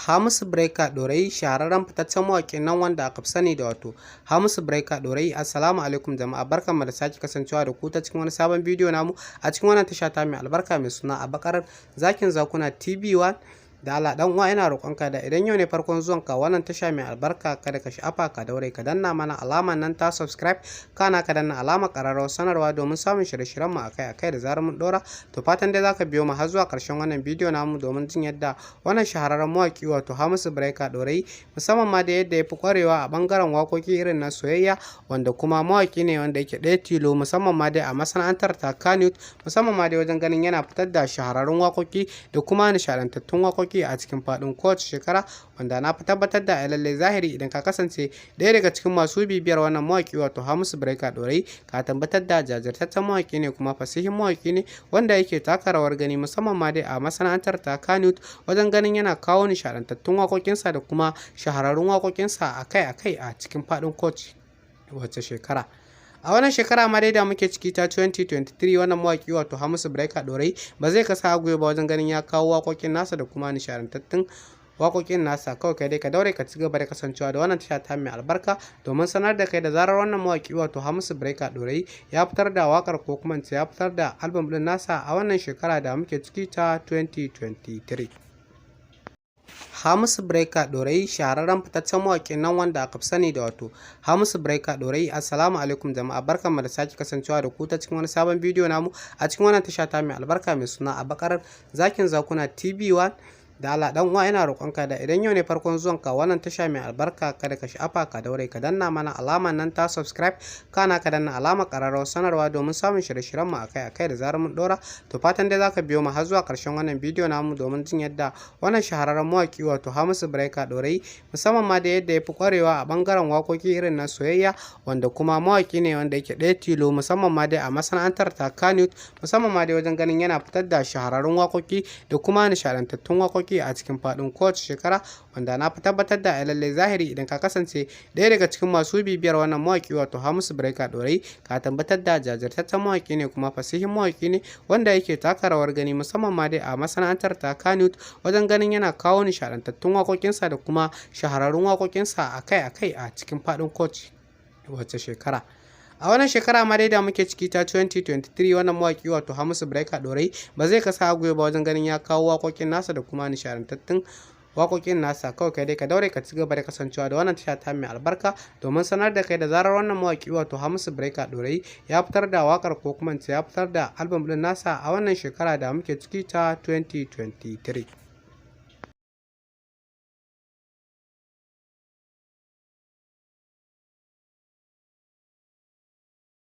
Hamisu Breaker Ɗorayi shahararren fitaccen mawaƙin nan wanda aka fi sani da wato Hamisu Breaker Ɗorayi. Assalamu alaikum jama'a, barkanmu da sake kasancewa da ku ta cikin wani sabon bidiyo namu a cikin wannan tasha ta mai albarka mai suna a bakar zakin zakuna TV1. Da Allah dan uwa ina roƙonka da idan yau ne farkon zuwanka wannan tasha mai albarka kada ka sha'afa ka daure ka danna mana alamar nan ta subscribe kana ka danna alamar ƙararrawar sanarwa domin samun shirye-shiryen mu akai-akai da zarar mun ɗora. To fatan dai zaka biyo mu har zuwa ƙarshen wannan bidiyo namu domin jin yadda wannan shahararren mawaƙi wato Hamisu Breaker Ɗorayi musamman ma da yadda ya fi ƙwarewa a ɓangaren waƙoƙi irin na soyayya, wanda kuma mawaƙi ne wanda yake ɗaya tilo musamman ma dai a masana'antar ta Kannywood, musamman ma dai wajen ganin yana fitar da shahararrun waƙoƙi da kuma nishaɗantattun waƙoƙi a cikin faɗin kowace shekara, wanda na fi tabbatar da lallai zahiri idan ka kasance ɗaya daga cikin masu bibiyar wannan mawaƙi wato Hamisu Breaker Ɗorayi ka tabbatar da jajirtaccen mawaƙi ne kuma fasihin mawaƙi ne wanda yake taka rawar gani musamman ma dai a masana'antar ta Kannywood wajen ganin yana kawo nishaɗantattun waƙoƙinsa da kuma shahararrun waƙoƙinsa akai-akai a cikin faɗin kowace shekara. A wannan shekara ma dai da muke ciki ta 2023 wannan mawaƙi wato Hamisu Breaker Ɗorayi ba zai kasa goyo ba wajen ganin ya kawo waƙoƙin nasa da kuma nishaɗantattun waƙoƙin nasa. Kawai kai dai ka daure ka ci gaba da kasancewa da wannan tasha ta mai albarka domin sanar da kai da zarar wannan mawaƙi wato Hamisu Breaker Ɗorayi ya fitar da waƙar ko kuma ya fitar da album ɗin nasa a wannan shekara da muke ciki ta 2023. Hamisu Breaker Ɗorayi shahararren fitaccen mawaƙin nan wanda aka fi sani da wato Hamisu Breaker Ɗorayi. Assalamu alaikum jama'a, barkanmu da sake kasancewa da ku ta cikin wani sabon bidiyo namu a cikin wannan tasha ta mai albarka mai suna a bakar zakin zakuna TV1. Da Allah dan uwa ina roƙonka da idan yau ne farkon zuwanka wannan tasha mai albarka kada ka sha'afa ka daure ka danna mana alamar nan ta subscribe kana ka danna alamar ƙararrawar sanarwa domin samun shirye-shiryen mu akai-akai da zarar mun ɗora. To fatan dai zaka biyo mu har zuwa ƙarshen wannan bidiyo namu domin jin yadda wannan shahararren mawaƙi wato Hamisu Breaker Ɗorayi musamman ma da yadda ya fi ƙwarewa a ɓangaren waƙoƙi irin na soyayya, wanda kuma mawaƙi ne wanda yake ɗaya tilo musamman ma dai a masana'antar ta Kannywood, musamman ma dai wajen ganin yana fitar da shahararrun waƙoƙi da kuma nishaɗantattun waƙoƙi a cikin faɗin kowace shekara, wanda na fi tabbatar da lallai zahiri idan ka kasance ɗaya daga cikin masu bibiyar wannan mawaƙi wato Hamisu Breaker Ɗorayi ka tabbatar da jajirtaccen mawaƙi ne kuma fasihin mawaƙi ne wanda yake taka rawar gani musamman ma dai a masana'antar ta Kannywood wajen ganin yana kawo nishaɗantattun waƙoƙinsa da kuma shahararrun waƙoƙinsa akai-akai a cikin faɗin kowace shekara. A wannan shekara ma dai da muke ciki ta 2023 wannan mawaƙi wato Hamisu Breaker Ɗorayi ba zai kasa goyo ba wajen ganin ya kawo waƙoƙin nasa da kuma nishaɗantattun waƙoƙin nasa. Kawai kai dai ka daure ka ci gaba da kasancewa da wannan tasha ta mai albarka domin sanar da kai da zarar wannan mawaƙi wato Hamisu Breaker Ɗorayi ya fitar da waƙar ko kuma ya fitar da album ɗin nasa a wannan shekara da muke ciki ta 2023.